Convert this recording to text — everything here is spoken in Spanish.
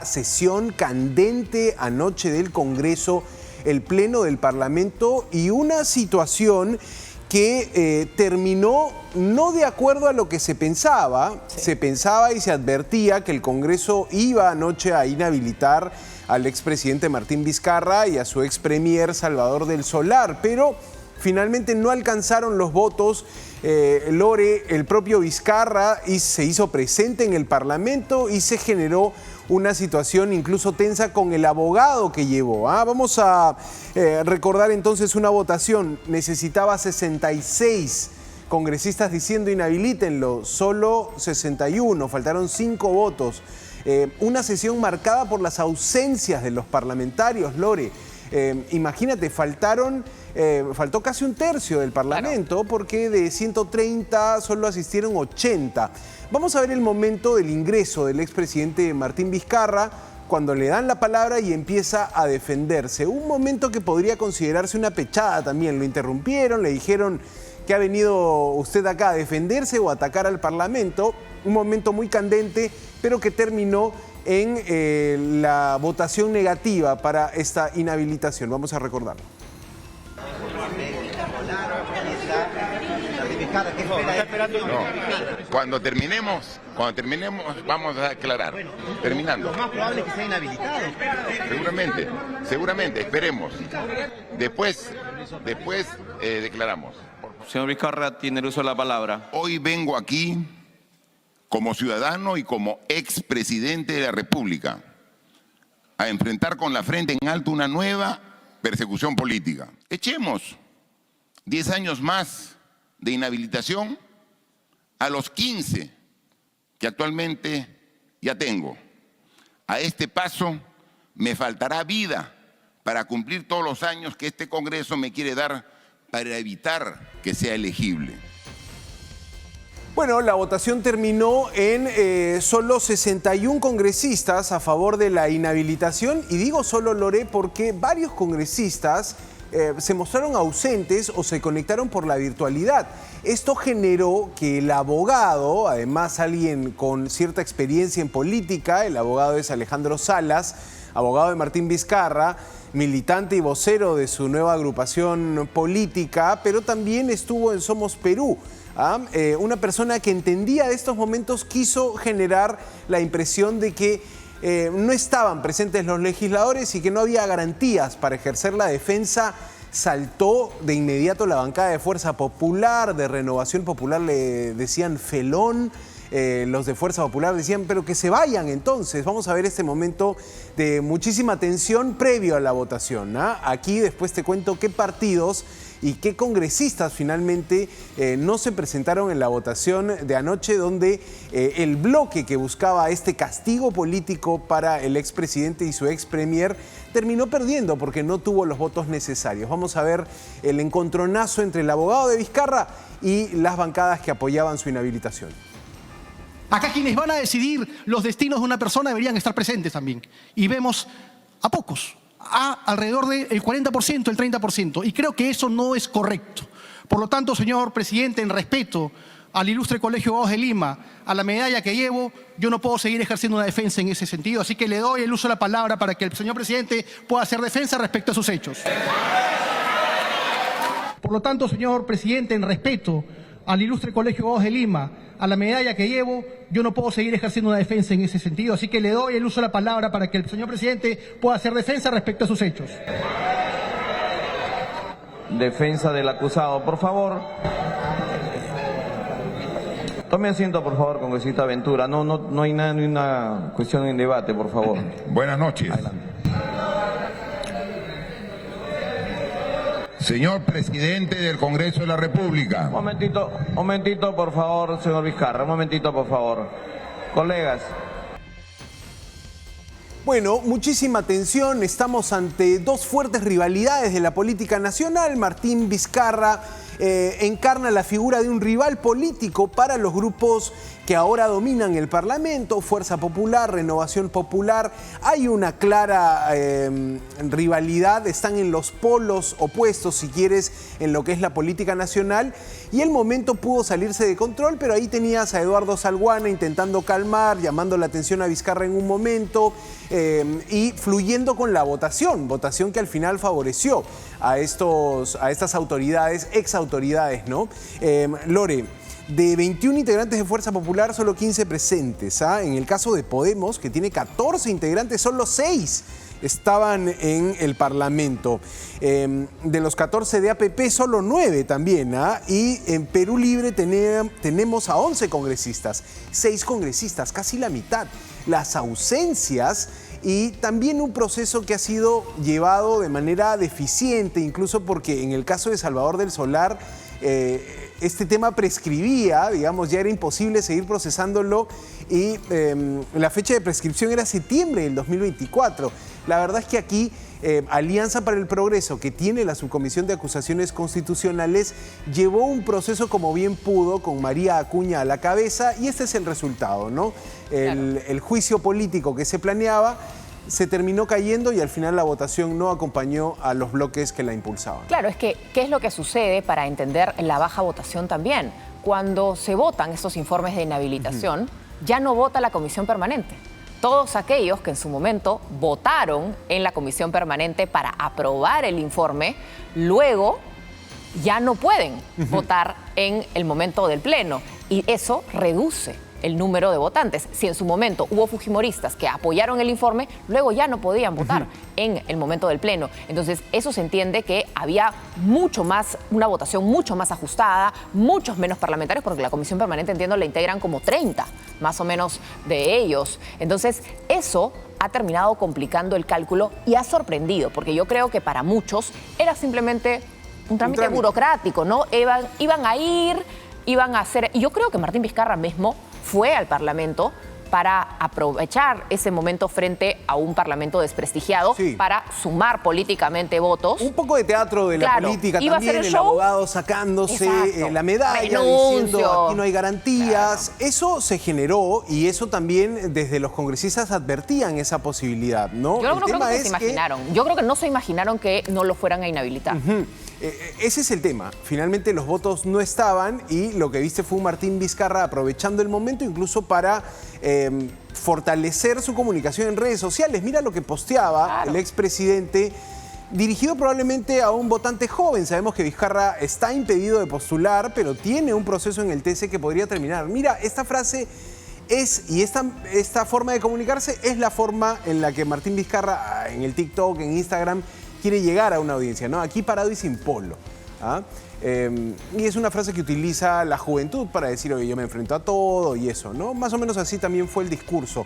sesión candente anoche del Congreso, el Pleno del Parlamento, y una situación que terminó no de acuerdo a lo que se pensaba. Sí. Se pensaba y se advertía que el Congreso iba anoche a inhabilitar al expresidente Martín Vizcarra y a su expremier Salvador del Solar, pero finalmente no alcanzaron los votos. Lore, el propio Vizcarra se hizo presente en el Parlamento y se generó una situación incluso tensa con el abogado que llevó. Vamos a recordar entonces una votación. Necesitaba 66 congresistas diciendo inhabilítenlo, solo 61, faltaron 5 votos. Una sesión marcada por las ausencias de los parlamentarios, Lore. Imagínate, faltó casi un tercio del Parlamento, claro, porque de 130 solo asistieron 80. Vamos a ver el momento del ingreso del expresidente Martín Vizcarra, cuando le dan la palabra y empieza a defenderse. Un momento que podría considerarse una pechada también. Lo interrumpieron, le dijeron que ha venido usted acá a defenderse o a atacar al Parlamento. Un momento muy candente, pero que terminó en la votación negativa para esta inhabilitación. Vamos a recordarlo. No. Cuando terminemos vamos a aclarar. Terminando. Lo más probable es que sea inhabilitado. Seguramente, esperemos. Después declaramos. Señor Vizcarra, tiene el uso de la palabra. Hoy vengo aquí como ciudadano y como expresidente de la República a enfrentar con la frente en alto una nueva persecución política. Echemos 10 años más de inhabilitación a los 15 que actualmente ya tengo. A este paso me faltará vida para cumplir todos los años que este Congreso me quiere dar para evitar que sea elegible. Bueno, la votación terminó en solo 61 congresistas a favor de la inhabilitación, y digo solo, Lore, porque varios congresistas se mostraron ausentes o se conectaron por la virtualidad. Esto generó que el abogado, además alguien con cierta experiencia en política, el abogado es Alejandro Salas, abogado de Martín Vizcarra, militante y vocero de su nueva agrupación política, pero también estuvo en Somos Perú. Una persona que entendía de estos momentos quiso generar la impresión de que no estaban presentes los legisladores y que no había garantías para ejercer la defensa. Saltó de inmediato la bancada de Fuerza Popular, de Renovación Popular le decían felón. Los de Fuerza Popular decían, pero que se vayan entonces. Vamos a ver este momento de muchísima tensión previo a la votación. Aquí después te cuento qué partidos y qué congresistas finalmente no se presentaron en la votación de anoche, donde el bloque que buscaba este castigo político para el expresidente y su expremier terminó perdiendo porque no tuvo los votos necesarios. Vamos a ver el encontronazo entre el abogado de Vizcarra y las bancadas que apoyaban su inhabilitación. Acá quienes van a decidir los destinos de una persona deberían estar presentes también. Y vemos a pocos, a alrededor del 40%, el 30%. Y creo que eso no es correcto. Por lo tanto, señor presidente, en respeto al ilustre Colegio de Abogados de Lima, a la medalla que llevo, yo no puedo seguir ejerciendo una defensa en ese sentido. Así que le doy el uso de la palabra para que el señor presidente pueda hacer defensa respecto a sus hechos. Por lo tanto, señor presidente, en respeto al ilustre Colegio de Abogados de Lima, a la medalla que llevo, yo no puedo seguir ejerciendo una defensa en ese sentido. Así que le doy el uso de la palabra para que el señor presidente pueda hacer defensa respecto a sus hechos. Defensa del acusado, por favor. Tome asiento, por favor, congresista Ventura. No hay nada, ni una cuestión en debate, por favor. Buenas noches. Adelante. Señor presidente del Congreso de la República. Un momentito, por favor, señor Vizcarra. Un momentito, por favor. Colegas. Bueno, muchísima tensión. Estamos ante dos fuertes rivalidades de la política nacional. Martín Vizcarra encarna la figura de un rival político para los grupos que ahora dominan el Parlamento, Fuerza Popular, Renovación Popular. Hay una clara rivalidad, están en los polos opuestos, si quieres, en lo que es la política nacional, y el momento pudo salirse de control, pero ahí tenías a Eduardo Salguana intentando calmar, llamando la atención a Vizcarra en un momento y fluyendo con la votación que al final favoreció a estas autoridades, exautoridades, ¿no? Lore, de 21 integrantes de Fuerza Popular, solo 15 presentes. En el caso de Podemos, que tiene 14 integrantes, solo 6 estaban en el Parlamento. De los 14 de APP, solo 9 también. Y en Perú Libre tenemos a 11 congresistas, 6 congresistas, casi la mitad. Las ausencias y también un proceso que ha sido llevado de manera deficiente, incluso porque en el caso de Salvador del Solar, este tema prescribía, digamos, ya era imposible seguir procesándolo y la fecha de prescripción era septiembre del 2024. La verdad es que aquí Alianza para el Progreso, que tiene la Subcomisión de Acusaciones Constitucionales, llevó un proceso como bien pudo, con María Acuña a la cabeza, y este es el resultado, ¿no? El juicio político que se planeaba se terminó cayendo y al final la votación no acompañó a los bloques que la impulsaban. Claro, es que, ¿qué es lo que sucede para entender la baja votación también? Cuando se votan estos informes de inhabilitación, ya no vota la comisión permanente. Todos aquellos que en su momento votaron en la comisión permanente para aprobar el informe, luego ya no pueden votar en el momento del pleno. Y eso reduce el número de votantes. Si en su momento hubo fujimoristas que apoyaron el informe, luego ya no podían votar en el momento del pleno. Entonces, eso se entiende que había mucho más, una votación mucho más ajustada, muchos menos parlamentarios, porque la comisión permanente, entiendo, la integran como 30, más o menos, de ellos. Entonces, eso ha terminado complicando el cálculo y ha sorprendido, porque yo creo que para muchos era simplemente un trámite burocrático, ¿no? Iban a ir, iban a hacer... Y yo creo que Martín Vizcarra mismo fue al Parlamento para aprovechar ese momento frente a un Parlamento desprestigiado, para sumar políticamente votos. Un poco de teatro de la política también, el abogado sacándose la medalla, diciendo aquí no hay garantías. Eso se generó y eso también desde los congresistas advertían esa posibilidad, ¿no? Yo no creo que se imaginaron. Yo creo que no se imaginaron que no lo fueran a inhabilitar. Ese es el tema. Finalmente los votos no estaban y lo que viste fue un Martín Vizcarra aprovechando el momento incluso para fortalecer su comunicación en redes sociales. Mira lo que posteaba el expresidente, dirigido probablemente a un votante joven. Sabemos que Vizcarra está impedido de postular, pero tiene un proceso en el TC que podría terminar. Mira, esta frase y esta forma de comunicarse es la forma en la que Martín Vizcarra en el TikTok, en Instagram, quiere llegar a una audiencia, ¿no? Aquí parado y sin polo. Y es una frase que utiliza la juventud para decir, oye, yo me enfrento a todo y eso, ¿no? Más o menos así también fue el discurso.